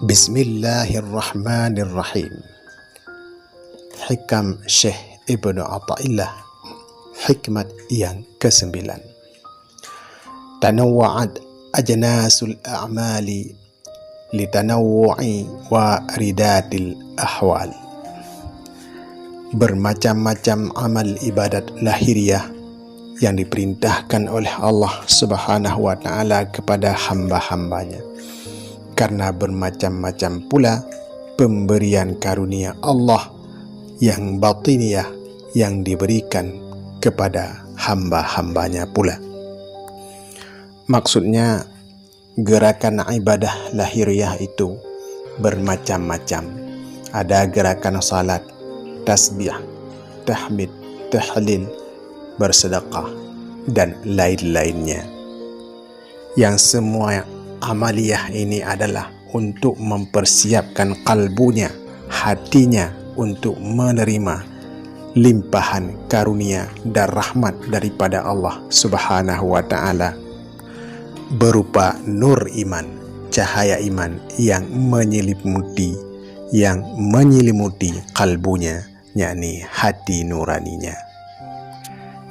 Bismillahirrahmanirrahim. Hikam Syekh Ibnu Athaillah, hikmat yang ke-9. Tanawwa'at ajnasul a'mali litanawwu'i waridatil ahwal. Bermacam-macam amal ibadat lahiriah yang diperintahkan oleh Allah Subhanahu wa ta'ala kepada hamba-hambanya, karena bermacam-macam pula pemberian karunia Allah yang batiniah yang diberikan kepada hamba-hambanya pula. Maksudnya, gerakan ibadah lahiriah itu bermacam-macam. Ada gerakan salat, tasbih, tahmid, tahlil, bersedekah, dan lain-lainnya. Yang semua amaliyah ini adalah untuk mempersiapkan kalbunya, hatinya untuk menerima limpahan karunia dan rahmat daripada Allah Subhanahu wa ta'ala berupa nur iman, cahaya iman yang menyelimuti kalbunya, yakni hati nuraninya,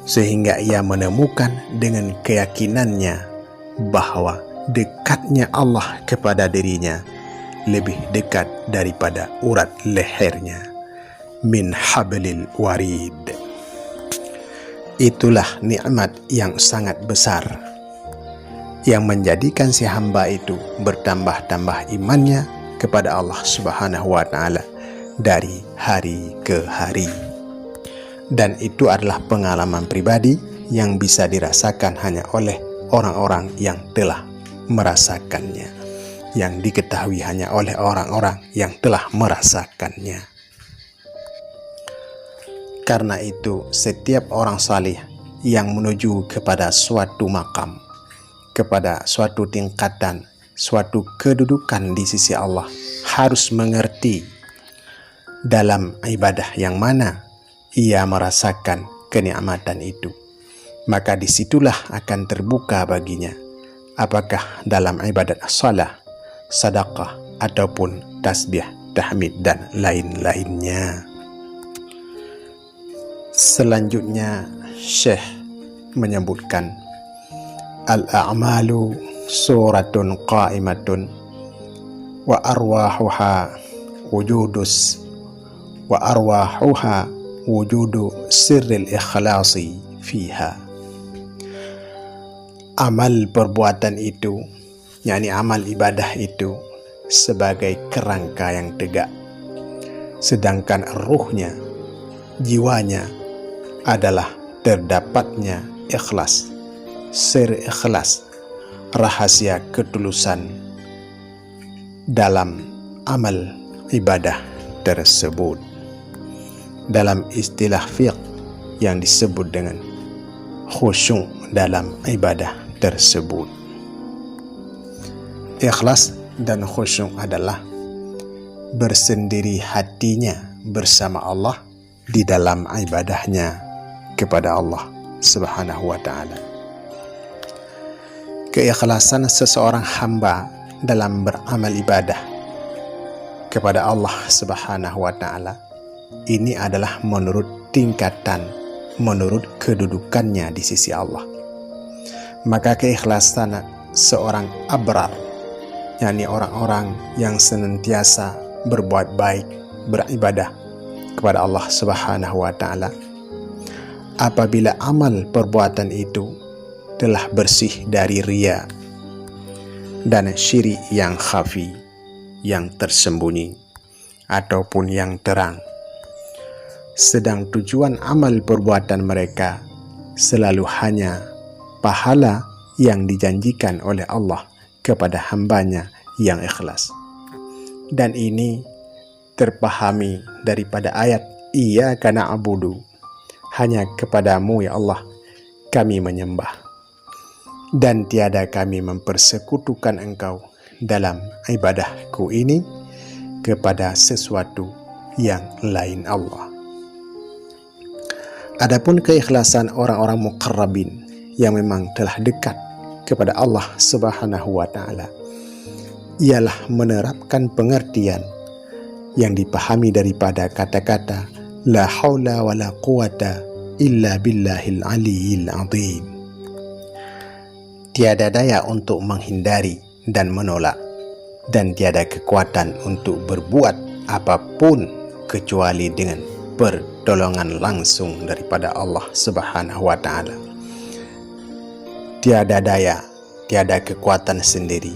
sehingga ia menemukan dengan keyakinannya bahwa dekatnya Allah kepada dirinya lebih dekat daripada urat lehernya, min hablil warid. Itulah nikmat yang sangat besar yang menjadikan si hamba itu bertambah-tambah imannya kepada Allah Subhanahu wa ta'ala dari hari ke hari. Dan itu adalah pengalaman pribadi yang bisa dirasakan hanya oleh orang-orang yang telah merasakannya, yang diketahui hanya oleh orang-orang yang telah merasakannya. Karena itu, setiap orang salih yang menuju kepada suatu makam, kepada suatu tingkatan, suatu kedudukan di sisi Allah, harus mengerti dalam ibadah yang mana ia merasakan kenikmatan itu. Maka disitulah akan terbuka baginya, apakah dalam ibadat salah, sedekah, ataupun tasbih, tahmid, dan lain-lainnya. Selanjutnya, Syekh menyebutkan, al-a'malu suratun qa'imatun wa arwahuha wujudu sirril ikhlasi fiha. Amal perbuatan itu, yakni amal ibadah itu, sebagai kerangka yang tegak, sedangkan ruhnya, jiwanya adalah terdapatnya ikhlas, sir ikhlas, rahasia ketulusan dalam amal ibadah tersebut. Dalam istilah fiqh yang disebut dengan khusyuk dalam ibadah tersebut. Ikhlas dan khusyuk adalah bersendiri hatinya bersama Allah di dalam ibadahnya kepada Allah Subhanahu wa ta'ala. Keikhlasan seseorang hamba dalam beramal ibadah kepada Allah Subhanahu wa ta'ala ini adalah menurut tingkatan, menurut kedudukannya di sisi Allah. Maka keikhlasan seorang abrar, yakni orang-orang yang senantiasa berbuat baik, beribadah kepada Allah Subhanahu wa ta'ala, apabila amal perbuatan itu telah bersih dari riya dan syirik yang khafi, yang tersembunyi ataupun yang terang, sedang tujuan amal perbuatan mereka selalu hanya pahala yang dijanjikan oleh Allah kepada hambanya yang ikhlas. Dan ini terpahami daripada ayat Iyyaka na'budu, hanya kepadamu ya Allah kami menyembah, dan tiada kami mempersekutukan engkau dalam ibadahku ini kepada sesuatu yang lain Allah. Adapun keikhlasan orang-orang muqarrabin yang memang telah dekat kepada Allah Subhanahu wa ta'ala, ialah menerapkan pengertian yang dipahami daripada kata-kata la haula wa la quwata illa billahil aliyyil azim. Tiada daya untuk menghindari dan menolak, dan tiada kekuatan untuk berbuat apapun kecuali dengan pertolongan langsung daripada Allah Subhanahu wa Ta'ala. Tiada daya, tiada kekuatan sendiri,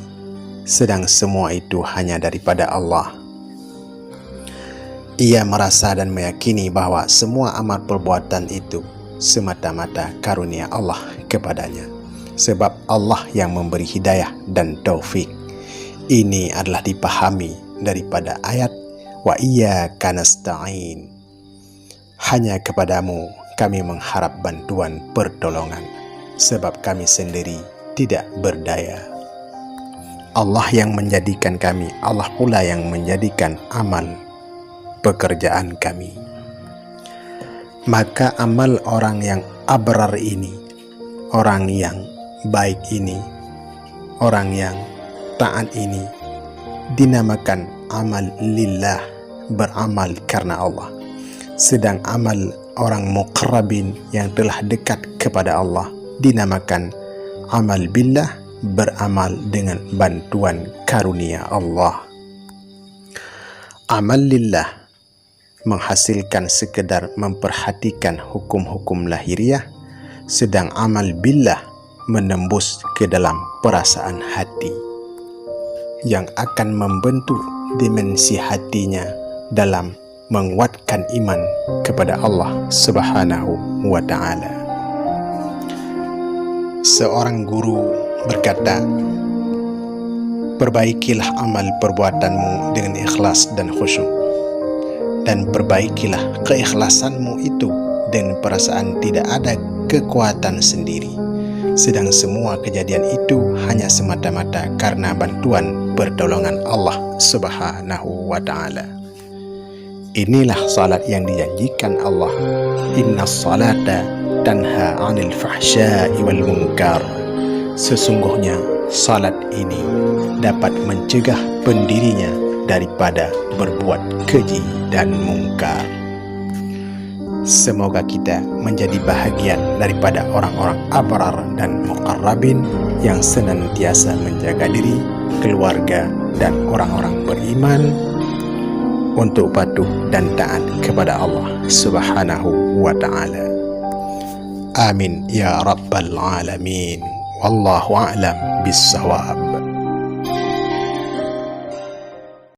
sedang semua itu hanya daripada Allah. Ia merasa dan meyakini bahawa semua amal perbuatan itu semata-mata karunia Allah kepadanya, sebab Allah yang memberi hidayah dan taufik. Ini adalah dipahami daripada ayat wa iyyaka nasta'in. Hanya kepadamu kami mengharap bantuan pertolongan, sebab kami sendiri tidak berdaya. Allah yang menjadikan kami, Allah pula yang menjadikan amal pekerjaan kami. Maka amal orang yang abrar ini, orang yang baik ini, orang yang taat ini, dinamakan amal lillah, beramal karena Allah. Sedang amal orang muqarrabin yang telah dekat kepada Allah dinamakan amal billah, beramal dengan bantuan karunia Allah. Amal lillah menghasilkan sekedar memperhatikan hukum-hukum lahiriah, sedang amal billah menembus ke dalam perasaan hati yang akan membentuk dimensi hatinya dalam menguatkan iman kepada Allah Subhanahu wa Ta'ala. Seorang guru berkata, perbaikilah amal perbuatanmu dengan ikhlas dan khusyuk, dan perbaikilah keikhlasanmu itu dengan perasaan tidak ada kekuatan sendiri, sedang semua kejadian itu hanya semata-mata karena bantuan pertolongan Allah Subhanahu wa Ta'ala. Inilah salat yang dijanjikan Allah, inna salata tanha 'anil fahsya'i wal munkar. Sesungguhnya salat ini dapat mencegah pendirinya daripada berbuat keji dan mungkar. Semoga kita menjadi bahagian daripada orang-orang abrar dan muqarrabin yang senantiasa menjaga diri, keluarga, dan orang-orang beriman untuk patuh dan taat kepada Allah Subhanahu wa Ta'ala. Amin ya rabbal alamin. Wallahu a'lam bissawab.